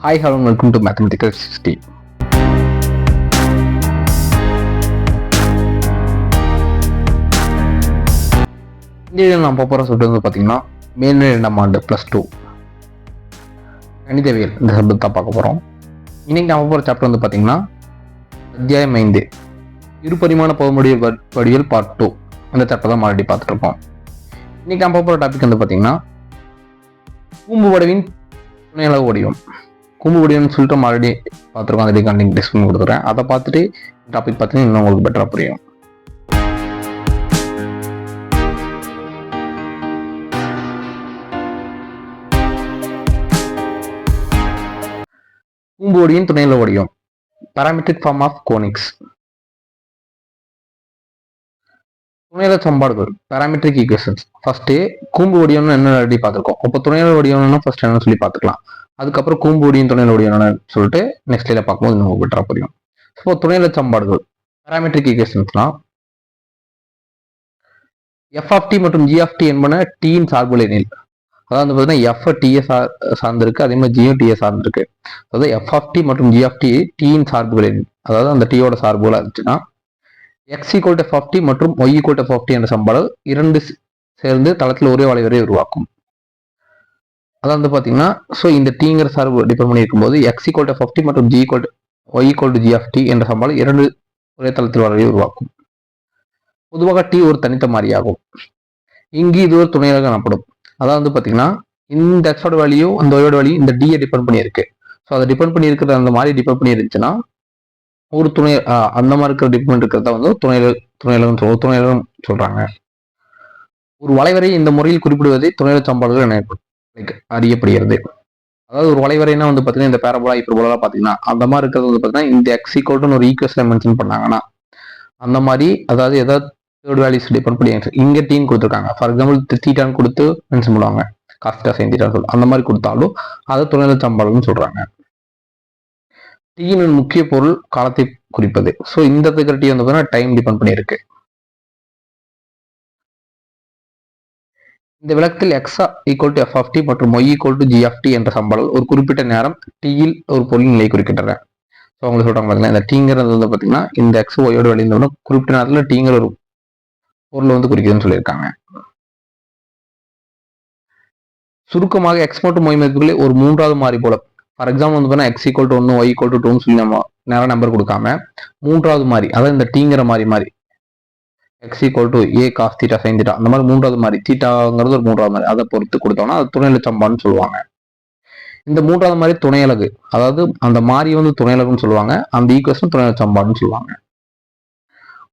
Hi, hello, and welcome to Mathematical 60. இந்த நான் போகிற சொல்லிட்டு வந்து பார்த்தீங்கன்னா மேல்நிலை 2ஆம் ஆண்டு +2 கணிதவியல் இந்த சப்ஜெக்ட் தான் பார்க்க போகிறோம். இன்னைக்கு நான் போகிற சாப்டர் வந்து பார்த்தீங்கன்னா அத்தியாயம் 5 இருபரிமாண பகுமுடிவு வடிவியல் பார்ட் 2 அந்த சாப்டர் தான் ஆல்ரெடி பார்த்துட்டு இருக்கோம். இன்னைக்கு நான் போகிற டாபிக் வந்து பார்த்தீங்கன்னா கூம்பு வடிவின் துணையளவு வடிவம். கூம்பு வடிவம்னு சொல்லிட்டு நம்ம ஆல்ரெடி பார்த்துருக்கோம், அதை கண்டிங் டிஸ்கிரிப்ஷன் கொடுத்துறேன். அதை பார்த்துட்டு டாபிக் பார்த்தீங்கன்னா இன்னும் உங்களுக்கு பெட்டராக புரியும். கூம்பு வடிவின் துணையளவு வடிவம் பாராமெட்ரிக் ஃபார்ம் ஆஃப் கோனிக்ஸ். துணையளவு சமன்பாடுகள் பாராமெட்ரிக் ஈக்குவேஷன்ஸ். ஃபர்ஸ்ட் கூம்பு வடிவம்னு என்ன ஆல்ரெடி பார்த்துருக்கோம். அப்போ துணையளவு வடிவம்னா ஃபர்ஸ்ட் என்னன்னு சொல்லி பார்த்துக்கலாம். அதுக்கப்புறம் கூம்பு வடிவின் துணையளவு வடிவம் என்னன்னு சொல்லிட்டு நெக்ஸ்ட் இதில் பார்க்கும்போது இன்னும் பெட்டராக புரியும். ஸோ துணையளவு சமன்பாடுகள் பாராமெட்ரிக் ஈக்குவேஷன்ஸ்லாம் எஃப் ஆஃப் டி மற்றும் ஜி ஆஃப் டி என்பன டீயின் சார்புகள் எனில், அதாவது பார்த்தீங்கன்னா எஃப் டிஏ சார்ந்திருக்கு, அதே மாதிரி ஜியும் டிஏ சார்ந்திருக்கு. அதாவது எஃப் ஆஃப் டி மற்றும் ஜி ஆஃப் டி டீயின் சார்புகள் எனில், அதாவது அந்த டீயோட சார்புகளாக இருந்துச்சுன்னா X equal to F of T மற்றும் Y equal to F of T என்ற சமன்பாடு இரண்டு சேர்ந்து தளத்தில் ஒரே வளைவரை உருவாக்கும். அதாவது வந்து பார்த்தீங்கன்னா ஸோ இந்த டீங்கிற சார்பு டிபெண்ட் பண்ணி இருக்கும்போது X equal to F of T மற்றும் G equal to Y equal to G of T என்ற சமன்பாடு இரண்டு ஒரே தளத்தில் வளைவை உருவாக்கும். பொதுவாக டி ஒரு தனித்த மாறியாகும். இங்கு இது ஒரு துணையாக எனப்படும். அதாவது வந்து பார்த்தீங்கன்னா இந்த எக்ஸோட வேல்யூ அந்த ஒயோட வேல்யூ இந்த டியை டிபெண்ட் பண்ணி இருக்கு. ஸோ அதை டிபெண்ட் பண்ணி இருக்கிற அந்த மாதிரி டிபெண்ட் பண்ணி இருந்துச்சுன்னா ஒரு துணை அந்த மாதிரி இருக்கிற டிபெண்ட் இருக்கிறத வந்து துணையலகம் சொல்றாங்க. ஒரு வளைவரை இந்த முறையில் குறிப்பிடுவதை துணையல சமன்பாடுகள் அறியப்படுகிறது. அதாவது ஒரு வளைவரைனா வந்து பார்த்தீங்கன்னா இந்த பேரபோலா ஹைப்பர்போலா பார்த்தீங்கன்னா அந்த மாதிரி இருக்கிறது வந்து பார்த்தீங்கன்னா இந்த எக்ஸ் ஈக்குவல் ஒரு ஈக்குவேஷன் மென்ஷன் பண்ணாங்கன்னா அந்த மாதிரி, அதாவது ஏதாவது தேர்ட் வேல்யூஸ் டிபெண்ட் பண்ணி இங்கே டீன் கொடுத்துருக்காங்க. ஃபார் எக்ஸாம்பிள் தீட்டான்னு கொடுத்து மென்ஷன் பண்ணுவாங்க, காஸ்டா சைன் தீட்டான்னு சொல்லி அந்த மாதிரி கொடுத்தாலும் அதை துணையல சமன்பாடுன்னு சொல்றாங்க. டீயின் முக்கிய பொருள் காலத்தை குறிப்பது. ஸோ இந்த டி வந்து பார்த்தீங்கன்னா டைம் டிபெண்ட் பண்ணி இருக்கு. இந்த விளக்கத்தில் X equal to F of T மற்றும் Y equal to G of T என்ற சமன்பாடுகள் ஒரு குறிப்பிட்ட நேரம் டியில் ஒரு பொருள் நிலை குறிக்கின்றன. ஸோ அவங்களுக்கு சொல்றாங்க பார்த்தீங்கன்னா இந்த டீங்கிறது வந்து பார்த்தீங்கன்னா இந்த எக்ஸ் ஒய்யோட வெளியிருந்தோம்னா குறிப்பிட்ட நேரத்தில் டீங்கிற ஒரு பொருள் வந்து குறிக்குதுன்னு சொல்லியிருக்காங்க. சுருக்கமாக எக்ஸ் மற்றும் ஒய் மதிப்புகளை ஒரு மூன்றாவது மாறி போல, ஃபார் எக்ஸாம்பிள் வந்து பார்த்தீங்கன்னா X equal to 1 Y equal to 2 சொல்லி நம்ம நேரம் நம்பர் கொடுக்காம மூன்றாவது மாறி, அதாவது இந்த டீங்கிற மாறி X equal to A cos theta sine theta அந்த மாதிரி மூன்றாவது மாறி தீட்டாங்கிறது ஒரு மூன்றாவது மாறி அதை பொறுத்து கொடுத்தோம்னா அது துணையலகு சமன்பாடுன்னு சொல்லுவாங்க. இந்த மூன்றாவது மாறி துணையலகு, அதாவது அந்த மாறி வந்து துணையலகுன்னு சொல்லுவாங்க, அந்த ஈக்குவேஷன் துணையலகு சமன்பாடுன்னு சொல்லுவாங்க.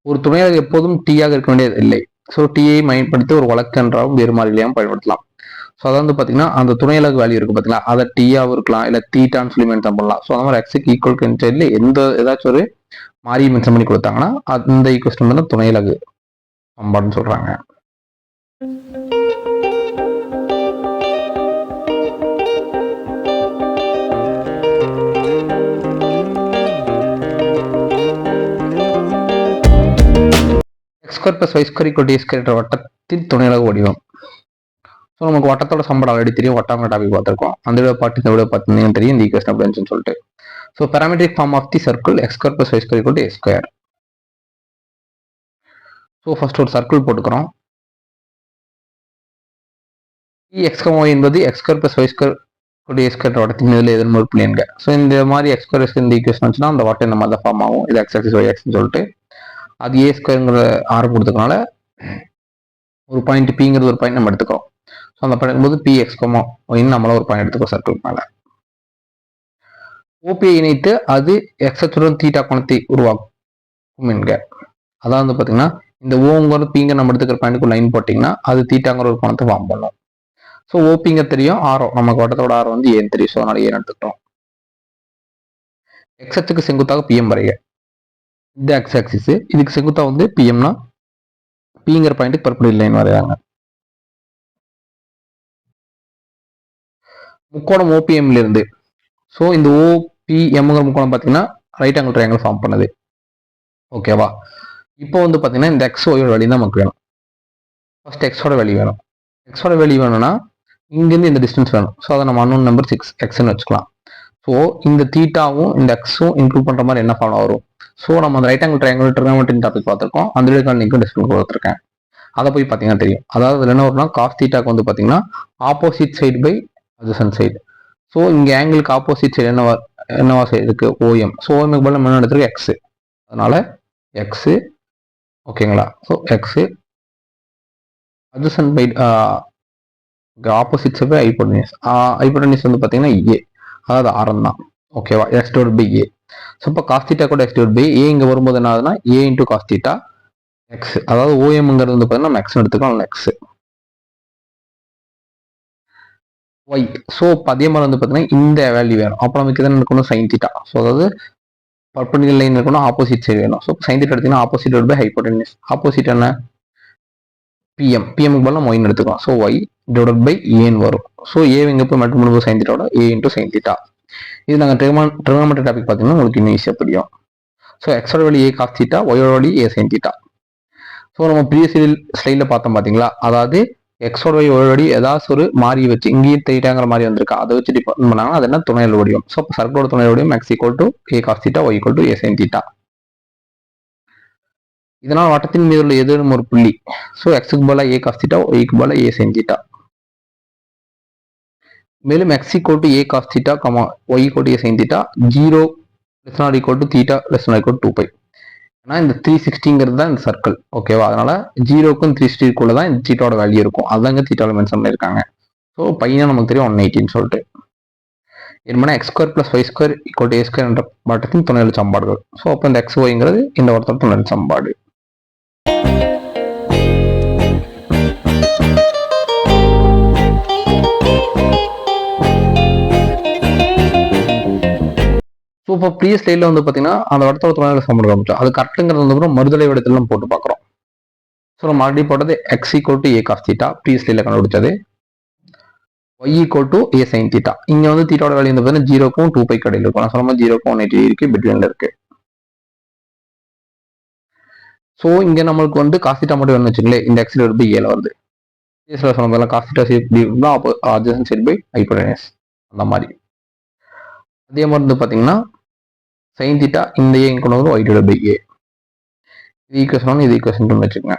ஒரு துணையலகு எப்போதும் டீயாக இருக்க வேண்டியது இல்லை. ஸோ டீயை பயன்படுத்தி ஒரு வழக்கு என்றாலும் வேறு மாறிலையும் பயன்படுத்தலாம். ஸோ அதை வந்து பார்த்தீங்கன்னா அந்த துணையலகு வேல்யூ இருக்கு பார்த்தீங்களா, அதை டீயாகவும் இருக்கலாம், இல்லை தீட்டான்னு சொல்லி மென்ஷன் பண்ணலாம். ஸோ அந்த மாதிரி எக்ஸுக்கு ஈக்குவல் எந்த ஏதாச்சும் ஒரு மாறி மென்ஷன் பண்ணி கொடுத்தாங்கன்னா அந்த ஈக்குவேஷன் வந்து துணையலகு சமன்பாடுன்னு சொல்றாங்க. X square plus Y square equal to A square என்ற வட்டத்தின் துணையலகு வடிவம். ஸோ நமக்கு வட்டத்தோட சம்பளம் ஆல்ரெடி தெரியும், வட்டாங்க டாபிக் பார்த்துருக்கோம். அந்த விட பாட்டு இந்த விட பார்த்தீங்கன்னா தெரியும் இந்த ஈக்குவேஷன் அப்படின்னு சொல்லிட்டு. So parametric form of the circle X square plus Y square equal to A square. So first ஒரு சர்க்கிள் போட்டுக்கிறோம். எக்ஸ் ஒய் என்பது X square plus Y square A square வட்டத்தின் இதில் எதிர்மறை ஒரு பிளேன்க. ஸோ இந்த மாதிரி எக்ஸ் ஸ்கொயர் இந்த ஈக்குவேஷன் வந்துச்சுன்னா அந்த வட்டம் இந்த மாதிரி தான் ஃபார்ம் ஆகும். இது எக்ஸ் எக்ஸ் ஒய் எக்ஸ்ன்னு சொல்லிட்டு அது ஏ ஸ்கொயருங்கிற ஆரம் கொடுத்ததுனால ஒரு பாயிண்ட் பிங்கிறது ஒரு பாயிண்ட் நம்ம எடுத்துக்கிறோம். ஸோ அந்த பாயிண்ட் போது பி எக்ஸ் ஒய்ன்னு நம்மள ஒரு பாயிண்ட் எடுத்துக்கோ சர்க்கிள் மேலே. ஓபியை இணைத்து அது எக்ஸுடன் தீட்டா கோணத்தை உருவாக்கும் என்க. அதான் வந்து பார்த்தீங்கன்னா இந்த ஓங்கிறது பிங்க நம்ம எடுத்துக்கிற பாயிண்ட்டுக்கு லைன் போட்டிங்கன்னா அது தீட்டாங்கிற ஒரு கோணத்தை ஃபார்ம் பண்ணும். ஸோ ஓபிங்க தெரியும், ஆரம் நமக்கு வட்டத்தோட ஆரம் வந்து ஏன் தெரியும். ஸோ அதனால ஏன் எடுத்துக்கிட்டோம். எக்ஸுக்கு செங்குத்தாக பிஎம் வரைக. இந்த எக்ஸ் ஆக்சிஸ் இதுக்கு செங்குத்தாக வந்து பிஎம்னா பிங்கிற பாயிண்ட்டுக்கு பர்பெண்டிகுலர் லைன் வரையாங்க. முக்கோணம் ஓபிஎம்ல இருந்து, ஸோ இந்த ஓபிஎம்ங்கிற முக்கோணம் பார்த்தீங்கன்னா ரைட் ஆங்கிள் ட்ரையாங்கிள் ஃபார்ம் பண்ணுது. ஓகேவா? இப்போ வந்து பார்த்தீங்கன்னா இந்த எக்ஸ் ஒயோட வேல்யூ தான் நமக்கு வேணும். ஃபர்ஸ்ட் எக்ஸோட வேல்யூ வேணும். எக்ஸோட வேல்யூ வேணும்னா இங்கேருந்து இந்த டிஸ்டன்ஸ் வேணும். ஸோ அதை நம்ம அன்னோன் நம்பர் 6 எக்ஸ்ன்னு வச்சுக்கலாம். ஸோ இந்த தீட்டாவும் இந்த எக்ஸும் இன்க்ளூட் பண்ணுற மாதிரி என்ன ஃபார்முலா வரும்? ஸோ நம்ம அந்த ரைட் ஆங்கிள் ட்ரையாங்கிள் ட்ரிகோனோமெட்ரி டாபிக் பார்த்துருக்கோம். அந்த வீடியோக்கான லிங்க் டிஸ்கிரிப்ஷன் கொடுத்துருக்கேன். அதை போய் பார்த்தீங்கன்னா தெரியும். அதாவது அதில் என்ன வரும்னா காஸ் தீட்டாக்கு வந்து பார்த்தீங்கன்னா opposite side by adjacent side. So இங்கே ஆங்கிளுக்கு ஆப்போசிட் சைடு என்னவா சைடு இருக்கு? ஓஎம். ஸோ ஓஎம்க்கு பதில் நம்ம என்ன எடுத்துருக்கு? எக்ஸு. அதனால எக்ஸு, ஓகேங்களா? So X adjacent by opposite side by hypotenuse. Hypotenuse வந்து பார்த்தீங்கன்னா ஏ, அதாவது ஆரம் தான். ஓகேவா? X divide by A. So இப்போ காஸ் தீட்டா கூட எக்ஸ் டிவைட் பை ஏ இங்கே வரும்போது என்ன ஆகுதுன்னா A into cos theta X. அதாவது ஓஎம்ங்கிறது வந்து பார்த்தீங்கன்னா நம்ம எக்ஸ் எடுத்துக்கலாம், எக்ஸ் ஒய். ஸோ இப்போ அதே மாதிரி வந்து பார்த்தீங்கன்னா இந்த வேல்யூ வேணும். அப்போ நமக்கு எதாவது இருக்கணும் சைன் தீட்டா. ஸோ அதாவது பர்பண்டிகுலர் லைன் இருக்கணும், ஆப்போசிட் சைடு வேணும். ஸோ சைன் தீட்டா எடுத்தீங்கன்னா ஆப்போசிட் பை ஹைப்போடெனியூஸ். ஆப்போசிட் என்ன? பிஎம். பிஎம்க்கு பதில் நம்ம ஒய்னு எடுத்துக்கலாம். ஸோ ஒய் டிவைட் பை ஏன்னு வரும். ஸோ ஏ இங்கே போய் மட்டும் பண்ணும்போது sign தீட்டாவோட A into sine theta. இது நாங்கள் ட்ரிகோனோமெட்ரி டாபிக் பார்த்தீங்கன்னா உங்களுக்கு இன்னும் ஈஸியாக புரியும். ஸோ எக்ஸோட வழி ஏ காஸ் தீட்டா, ஒயோட வழி ஏ சைன் தீட்டா. ஸோ நம்ம ப்ரீவியஸ் ஸ்லைடில் பார்த்தோம் பார்த்தீங்களா? அதாவது எக்ஸோட வழி ஏதாச்சும் ஒரு மாறி வச்சு இங்கேயும் தீட்டாங்கிற மாதிரி வந்திருக்கா, அதை வச்சு டிஃபைன் பண்ணாங்கன்னா அது என்ன? துணையல் வடிவம். ஸோ சர்க்கிளோட துணையல் வடிவம் X equal to A cos theta, Y equal to A sine theta. இதனால் வட்டத்தின் மீது உள்ள ஏதேனும் ஒரு புள்ளி. ஸோ எக்ஸுக்கு பதிலாக ஏ காஸ் தீட்டா, ஒய்க்கு பதிலாக ஏ சைன் தீட்டா. மேலும் x equal to A cos theta, Y equal to A sine theta, 0 less not equal to theta less not equal 2π. ஏன்னா இந்த 360ங்கிறது தான் இந்த சர்க்கிள். ஓகேவா? அதனால 0க்கும் 360க்குள்ள தான் இந்த தீட்டாவோட வேல்யூ இருக்கும். அதாங்க தீட்டாவில் மென்ஷன் பண்ணியிருக்காங்க. ஸோ பையனா நமக்கு தெரியும் 180ன்னு சொல்லிட்டு. என்னன்னா X square plus Y square equal to A square என்ற வட்டத்தின் துணையல் சமன்பாடுகள். ஸோ அப்போ இந்த எக்ஸ் ஒய்ங்கிறது இந்த வட்டத்தோட துணையல் சமன்பாடு. ஸோ இப்போ ப்ரீவியஸ் ஸ்லைடில் வந்து பார்த்தீங்கன்னா அந்த வட்டத்தோட துணையல் சமன்பாடு காமிச்சோம். அது கரெக்டுங்கிறது வந்து அப்புறம் மறுதலை வடிவத்தில் போட்டு பார்க்குறோம். ஸோ நம்ம மறுபடியும் போட்டது X equal to A cos theta, previous ஸ்லைடில் கண்டுபிடிச்சது. Y equal to A sine theta. இங்கே வந்து தீட்டாவோட வேல்யூ வந்து பார்த்தீங்கன்னா 0க்கும் 2π கடையில் இருக்கும். நான் சொன்ன மாதிரி 0க்கும் 180 இருக்கு, பிட்வீனில் இருக்கு. ஸோ இங்கே நம்மளுக்கு வந்து காஸ் தீட்டா மட்டும் வேணும்னு வச்சுங்களேன், இந்த எக்ஸ் டிவைட் பை ஏல வருது. சொன்ன மாதிரி cos theta side adjacent side by hypotenuse அந்த மாதிரி. அதே மாதிரி வந்து பார்த்தீங்கன்னா சைன் தீட்டா இந்த ஏ கொண்டு வந்து ஒய் டிவைட் பை ஏ. இது ஈக்குவேஷன் 1, இது ஈக்குவேஷன் 2 வச்சுக்கோங்க.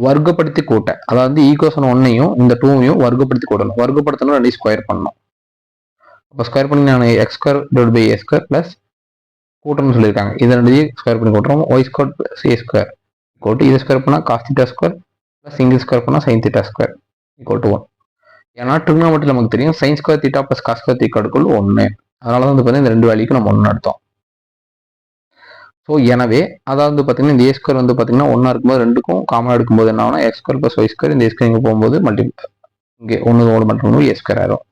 வர்க்கப்படுத்தி கூட்ட, அதாவது ஈக்குவேஷன் 1ஐயும் இந்த 2ஐயும் வர்க்கப்படுத்தி கூட்டணும். வர்க்கப்படுத்தணும் 2 ஸ்கொயர் பண்ணணும். அப்போ ஸ்கொயர் பண்ணி நான் x square divide by a square plus கூட்டணும்னு சொல்லியிருக்காங்க. இதை 2 ஸ்கொயர் பண்ணி கூட்டுறோம். Y square plus a square equal இதை ஸ்கொயர் பண்ணால் காஸ் தீட்டா ஸ்கொயர் பிளஸ் இங்கே ஸ்கொயர் பண்ணால் sine theta square equal to 1. ஏன்னா ட்ரிகோனோமெட்ரி நமக்கு தெரியும் sine square theta plus cos square theta equal 1. அதனால தான் வந்து பார்த்தீங்கன்னா இந்த 2 வேல்யூக்கு நம்ம 1 எடுத்தோம். ஸோ எனவே அதாவது பார்த்தீங்கன்னா இந்த ஏ ஸ்கொயர் வந்து பார்த்தீங்கன்னா 1 இருக்கும்போது 2க்கும் காமனாக எடுக்கும்போது என்ன ஆகும்னா X square plus Y square, இந்த ஏ ஸ்கொயர் இங்கே போகும்போது இங்கே 1 மட்டும் ஏ ஸ்கொயர் ஆயிரும்.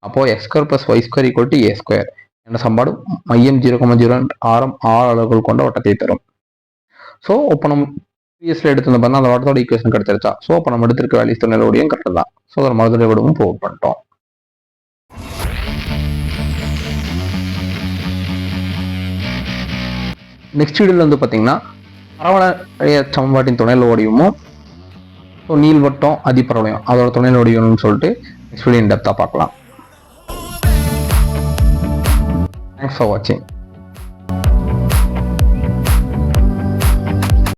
அப்போ X square plus Y square equal to A square என்ற சமன்பாடு மையம் 0,0 ஆரம் 6 அளவுகள் கொண்ட வட்டத்தை தரும். ஸோ இப்போ நம்ம ப்ரீவியஸ்ல எடுத்து பார்த்தா அந்த வட்டத்தோட ஈக்குவேஷன் கிடைச்சிருச்சா? ஸோ அப்போ நம்ம எடுத்திருக்க வேல்யூ துணையோடையும் கரெக்ட் தான். ஸோ அதில் மறுதலை விடவும் ப்ரூவ் பண்ணிட்டோம். நெக்ஸ்ட் வீடியோவில் வந்து பார்த்தீங்கன்னா பரவளைய சமன்பாட்டின் துணையில் ஓடியுமோ ஸோ நீள்வட்டம் அதிபரவளையம் அதோட துணையில் ஓடியணும்னு சொல்லிட்டு நெக்ஸ்ட் வீடியோ இன் டெப்த்தாக பார்க்கலாம். தேங்க்ஸ் ஃபார் வாட்சிங்.